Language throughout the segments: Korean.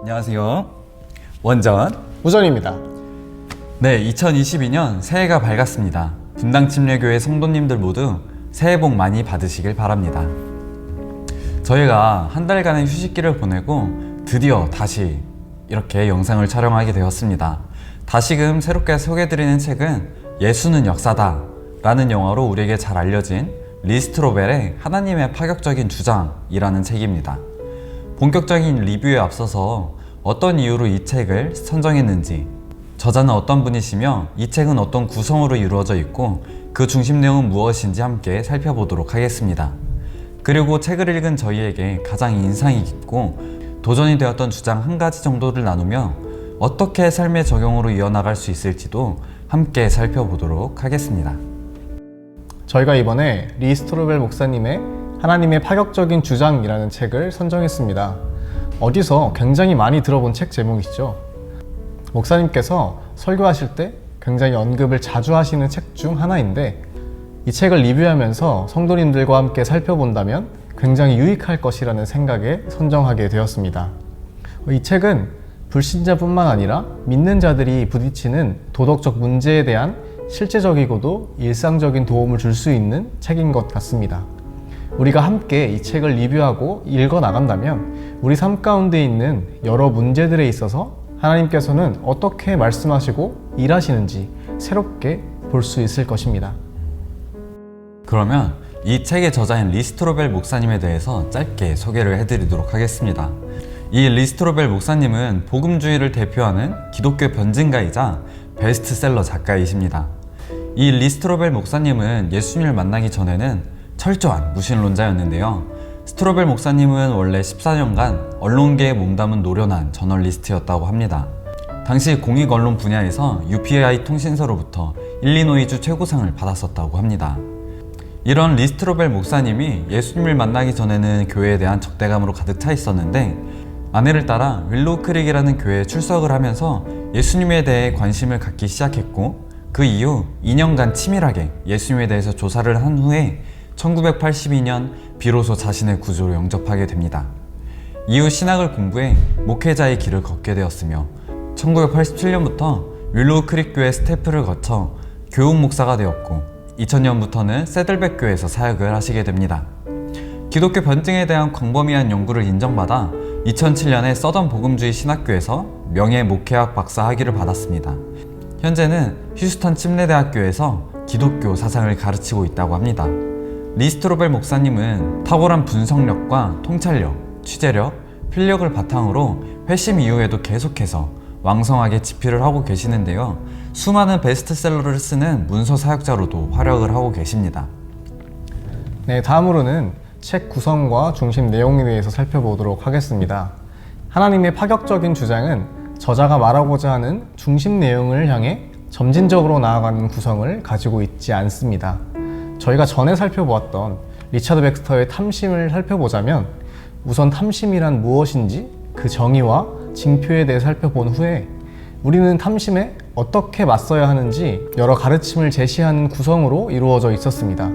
안녕하세요. 원전 우전입니다. 네, 2022년 새해가 밝았습니다. 분당 침례교회 성도님들 모두 새해 복 많이 받으시길 바랍니다. 저희가 한 달간의 휴식기를 보내고 드디어 다시 이렇게 영상을 촬영하게 되었습니다. 다시금 새롭게 소개해드리는 책은 예수는 역사다 라는 영화로 우리에게 잘 알려진 리 스트로벨의 하나님의 파격적인 주장이라는 책입니다. 본격적인 리뷰에 앞서서 어떤 이유로 이 책을 선정했는지, 저자는 어떤 분이시며 이 책은 어떤 구성으로 이루어져 있고 그 중심 내용은 무엇인지 함께 살펴보도록 하겠습니다. 그리고 책을 읽은 저희에게 가장 인상이 깊고 도전이 되었던 주장 한 가지 정도를 나누며 어떻게 삶의 적용으로 이어나갈 수 있을지도 함께 살펴보도록 하겠습니다. 저희가 이번에 리 스트로벨 목사님의 하나님의 파격적인 주장이라는 책을 선정했습니다. 어디서 굉장히 많이 들어본 책 제목이시죠? 목사님께서 설교하실 때 굉장히 언급을 자주 하시는 책 중 하나인데, 이 책을 리뷰하면서 성도님들과 함께 살펴본다면 굉장히 유익할 것이라는 생각에 선정하게 되었습니다. 이 책은 불신자뿐만 아니라 믿는 자들이 부딪히는 도덕적 문제에 대한 실제적이고도 일상적인 도움을 줄 수 있는 책인 것 같습니다. 우리가 함께 이 책을 리뷰하고 읽어 나간다면 우리 삶 가운데 있는 여러 문제들에 있어서 하나님께서는 어떻게 말씀하시고 일하시는지 새롭게 볼 수 있을 것입니다. 그러면 이 책의 저자인 리 스트로벨 목사님에 대해서 짧게 소개를 해드리도록 하겠습니다. 이 리 스트로벨 목사님은 복음주의를 대표하는 기독교 변증가이자 베스트셀러 작가이십니다. 이 리 스트로벨 목사님은 예수님을 만나기 전에는 철저한 무신론자였는데요. 스트로벨 목사님은 원래 14년간 언론계에 몸담은 노련한 저널리스트였다고 합니다. 당시 공익언론 분야에서 UPI 통신사로부터 일리노이주 최고상을 받았었다고 합니다. 이런 리 스트로벨 목사님이 예수님을 만나기 전에는 교회에 대한 적대감으로 가득 차 있었는데, 아내를 따라 윌로우 크릭이라는 교회에 출석을 하면서 예수님에 대해 관심을 갖기 시작했고, 그 이후 2년간 치밀하게 예수님에 대해서 조사를 한 후에 1982년 비로소 자신의 구주로 영접하게 됩니다. 이후 신학을 공부해 목회자의 길을 걷게 되었으며 1987년부터 윌로우 크릭 교회 스태프를 거쳐 교육 목사가 되었고 2000년부터는 세들백 교회에서 사역을 하시게 됩니다. 기독교 변증에 대한 광범위한 연구를 인정받아 2007년에 서던 복음주의 신학교에서 명예 목회학 박사 학위를 받았습니다. 현재는 휴스턴 침례대학교에서 기독교 사상을 가르치고 있다고 합니다. 리 스트로벨 목사님은 탁월한 분석력과 통찰력, 취재력, 필력을 바탕으로 회심 이후에도 계속해서 왕성하게 집필을 하고 계시는데요. 수많은 베스트셀러를 쓰는 문서 사역자로도 활약을 하고 계십니다. 네, 다음으로는 책 구성과 중심 내용에 대해서 살펴보도록 하겠습니다. 하나님의 파격적인 주장은 저자가 말하고자 하는 중심 내용을 향해 점진적으로 나아가는 구성을 가지고 있지 않습니다. 저희가 전에 살펴보았던 리차드 백스터의 탐심을 살펴보자면, 우선 탐심이란 무엇인지 그 정의와 징표에 대해 살펴본 후에 우리는 탐심에 어떻게 맞서야 하는지 여러 가르침을 제시하는 구성으로 이루어져 있었습니다.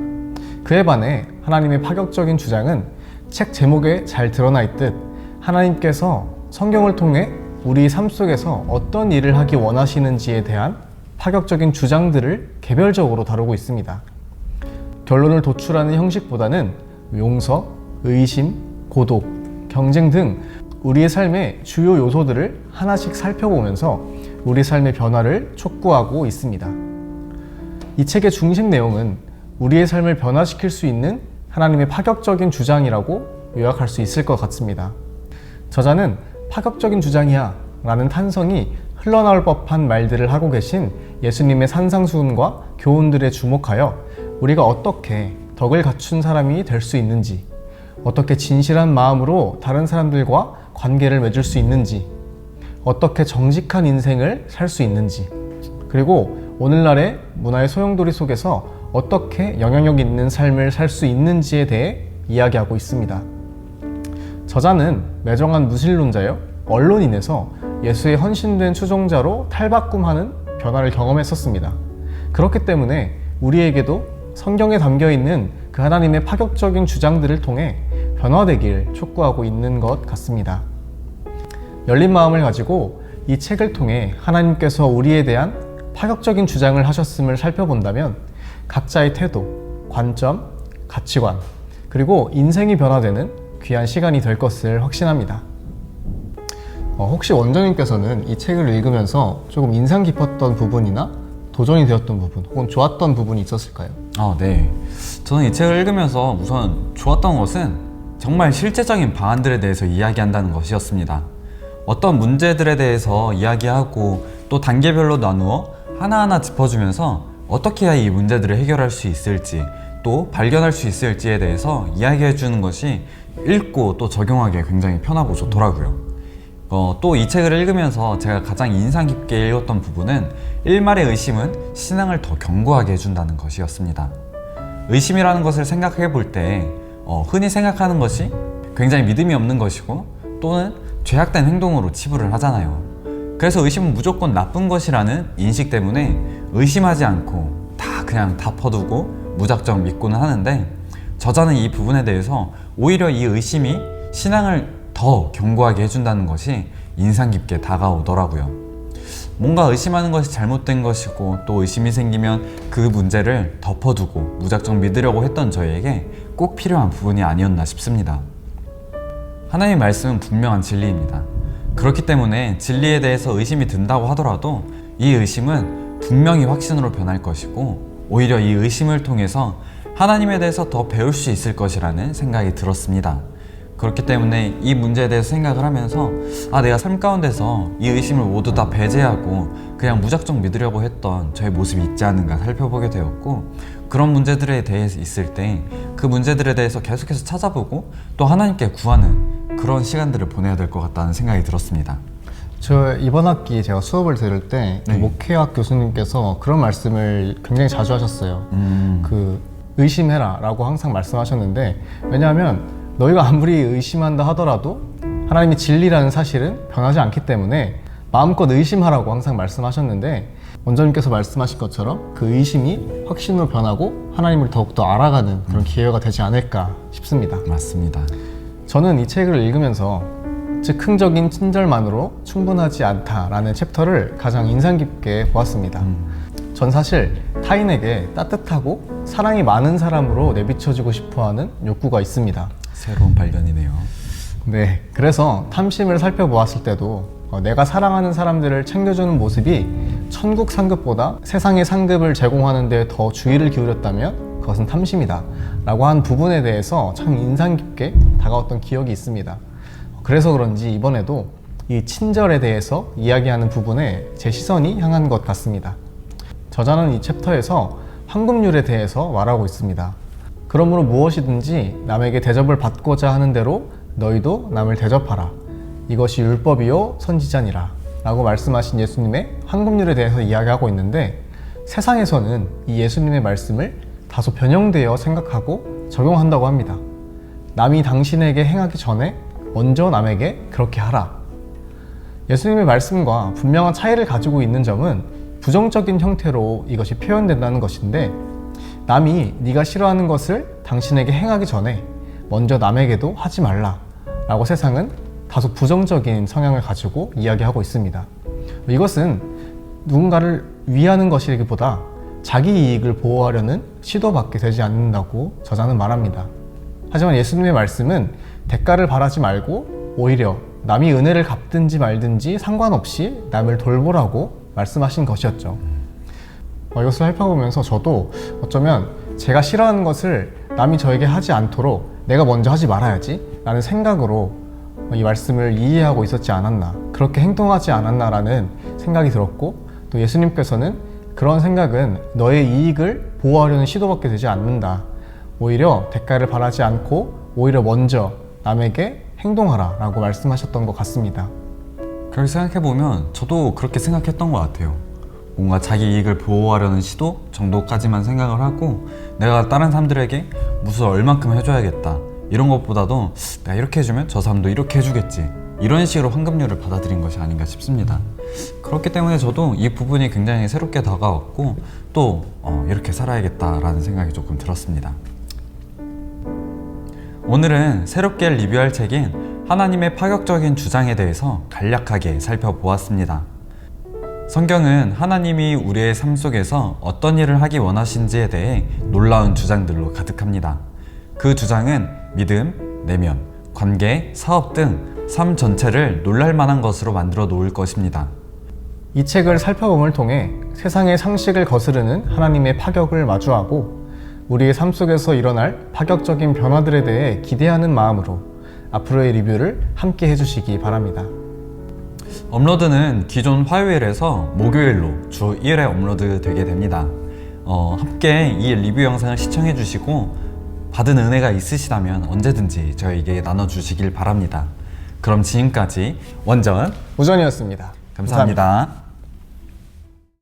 그에 반해 하나님의 파격적인 주장은 책 제목에 잘 드러나 있듯 하나님께서 성경을 통해 우리 삶 속에서 어떤 일을 하기 원하시는지에 대한 파격적인 주장들을 개별적으로 다루고 있습니다. 결론을 도출하는 형식보다는 용서, 의심, 고독, 경쟁 등 우리의 삶의 주요 요소들을 하나씩 살펴보면서 우리 삶의 변화를 촉구하고 있습니다. 이 책의 중심 내용은 우리의 삶을 변화시킬 수 있는 하나님의 파격적인 주장이라고 요약할 수 있을 것 같습니다. 저자는 파격적인 주장이야 라는 탄성이 흘러나올 법한 말들을 하고 계신 예수님의 산상수훈과 교훈들에 주목하여 우리가 어떻게 덕을 갖춘 사람이 될 수 있는지, 어떻게 진실한 마음으로 다른 사람들과 관계를 맺을 수 있는지, 어떻게 정직한 인생을 살 수 있는지, 그리고 오늘날의 문화의 소용돌이 속에서 어떻게 영향력 있는 삶을 살 수 있는지에 대해 이야기하고 있습니다. 저자는 매정한 무신론자여 언론인에서 예수의 헌신된 추종자로 탈바꿈하는 변화를 경험했었습니다. 그렇기 때문에 우리에게도 성경에 담겨있는 그 하나님의 파격적인 주장들을 통해 변화되길 촉구하고 있는 것 같습니다. 열린 마음을 가지고 이 책을 통해 하나님께서 우리에 대한 파격적인 주장을 하셨음을 살펴본다면 각자의 태도, 관점, 가치관, 그리고 인생이 변화되는 귀한 시간이 될 것을 확신합니다. 혹시 원장님께서는 이 책을 읽으면서 조금 인상 깊었던 부분이나 도전이 되었던 부분, 혹은 좋았던 부분이 있었을까요? 네. 저는 이 책을 읽으면서 우선 좋았던 것은 정말 실제적인 방안들에 대해서 이야기한다는 것이었습니다. 어떤 문제들에 대해서 이야기하고 또 단계별로 나누어 하나하나 짚어주면서 어떻게 해야 이 문제들을 해결할 수 있을지 또 발견할 수 있을지에 대해서 이야기해 주는 것이 읽고 또 적용하기에 굉장히 편하고 좋더라고요. 또 이 책을 읽으면서 제가 가장 인상 깊게 읽었던 부분은 일말의 의심은 신앙을 더 견고하게 해준다는 것이었습니다. 의심이라는 것을 생각해 볼 때 흔히 생각하는 것이 굉장히 믿음이 없는 것이고 또는 죄악된 행동으로 치부를 하잖아요. 그래서 의심은 무조건 나쁜 것이라는 인식 때문에 의심하지 않고 그냥 다 퍼두고 무작정 믿고는 하는데, 저자는 이 부분에 대해서 오히려 이 의심이 신앙을 더 견고하게 해준다는 것이 인상 깊게 다가오더라고요. 뭔가 의심하는 것이 잘못된 것이고 또 의심이 생기면 그 문제를 덮어두고 무작정 믿으려고 했던 저희에게 꼭 필요한 부분이 아니었나 싶습니다. 하나님의 말씀은 분명한 진리입니다. 그렇기 때문에 진리에 대해서 의심이 든다고 하더라도 이 의심은 분명히 확신으로 변할 것이고 오히려 이 의심을 통해서 하나님에 대해서 더 배울 수 있을 것이라는 생각이 들었습니다. 그렇기 때문에 이 문제에 대해서 생각을 하면서 내가 삶 가운데서 이 의심을 모두 다 배제하고 그냥 무작정 믿으려고 했던 저의 모습이 있지 않은가 살펴보게 되었고, 그런 문제들에 대해서 있을 때 그 문제들에 대해서 계속해서 찾아보고 또 하나님께 구하는 그런 시간들을 보내야 될 것 같다는 생각이 들었습니다. 저 이번 학기 제가 수업을 들을 때 네. 목회학 교수님께서 그런 말씀을 굉장히 자주 하셨어요. 의심해라 라고 항상 말씀하셨는데, 왜냐하면 너희가 아무리 의심한다 하더라도 하나님이 진리라는 사실은 변하지 않기 때문에 마음껏 의심하라고 항상 말씀하셨는데, 원장님께서 말씀하신 것처럼 그 의심이 확신으로 변하고 하나님을 더욱더 알아가는 그런 기회가 되지 않을까 싶습니다. 맞습니다. 저는 이 책을 읽으면서 즉흥적인 친절만으로 충분하지 않다라는 챕터를 가장 인상 깊게 보았습니다. 전 사실 타인에게 따뜻하고 사랑이 많은 사람으로 내비쳐지고 싶어하는 욕구가 있습니다. 새로운 발견이네요. 네, 그래서 탐심을 살펴보았을 때도 내가 사랑하는 사람들을 챙겨주는 모습이 천국 상급보다 세상의 상급을 제공하는 데 더 주의를 기울였다면 그것은 탐심이다 라고 한 부분에 대해서 참 인상 깊게 다가왔던 기억이 있습니다. 그래서 그런지 이번에도 이 친절에 대해서 이야기하는 부분에 제 시선이 향한 것 같습니다. 저자는 이 챕터에서 황금률에 대해서 말하고 있습니다. 그러므로 무엇이든지 남에게 대접을 받고자 하는 대로 너희도 남을 대접하라. 이것이 율법이요 선지자니라 라고 말씀하신 예수님의 황금률에 대해서 이야기하고 있는데, 세상에서는 이 예수님의 말씀을 다소 변형되어 생각하고 적용한다고 합니다. 남이 당신에게 행하기 전에 먼저 남에게 그렇게 하라. 예수님의 말씀과 분명한 차이를 가지고 있는 점은 부정적인 형태로 이것이 표현된다는 것인데, 남이 네가 싫어하는 것을 당신에게 행하기 전에 먼저 남에게도 하지 말라 라고 세상은 다소 부정적인 성향을 가지고 이야기하고 있습니다. 이것은 누군가를 위하는 것이기보다 자기 이익을 보호하려는 시도밖에 되지 않는다고 저자는 말합니다. 하지만 예수님의 말씀은 대가를 바라지 말고 오히려 남이 은혜를 갚든지 말든지 상관없이 남을 돌보라고 말씀하신 것이었죠. 이것을 살펴보면서 저도 어쩌면 제가 싫어하는 것을 남이 저에게 하지 않도록 내가 먼저 하지 말아야지 라는 생각으로 이 말씀을 이해하고 있었지 않았나, 그렇게 행동하지 않았나 라는 생각이 들었고, 또 예수님께서는 그런 생각은 너의 이익을 보호하려는 시도밖에 되지 않는다, 오히려 대가를 바라지 않고 오히려 먼저 남에게 행동하라 라고 말씀하셨던 것 같습니다. 그렇게 생각해보면 저도 그렇게 생각했던 것 같아요. 뭔가 자기 이익을 보호하려는 시도 정도까지만 생각을 하고 내가 다른 사람들에게 무슨 얼만큼 해줘야겠다 이런 것보다도 내가 이렇게 해주면 저 사람도 이렇게 해주겠지, 이런 식으로 황금률을 받아들인 것이 아닌가 싶습니다. 그렇기 때문에 저도 이 부분이 굉장히 새롭게 다가왔고 또 이렇게 살아야겠다라는 생각이 조금 들었습니다. 오늘은 새롭게 리뷰할 책인 하나님의 파격적인 주장에 대해서 간략하게 살펴보았습니다. 성경은 하나님이 우리의 삶 속에서 어떤 일을 하기 원하신지에 대해 놀라운 주장들로 가득합니다. 그 주장은 믿음, 내면, 관계, 사업 등 삶 전체를 놀랄만한 것으로 만들어 놓을 것입니다. 이 책을 살펴봄을 통해 세상의 상식을 거스르는 하나님의 파격을 마주하고 우리의 삶 속에서 일어날 파격적인 변화들에 대해 기대하는 마음으로 앞으로의 리뷰를 함께 해주시기 바랍니다. 업로드는 기존 화요일에서 목요일로 주 1회 업로드 되게 됩니다. 함께 이 리뷰 영상을 시청해 주시고 받은 은혜가 있으시다면 언제든지 저에게 나눠주시길 바랍니다. 그럼 지금까지 원전 우전이었습니다. 감사합니다.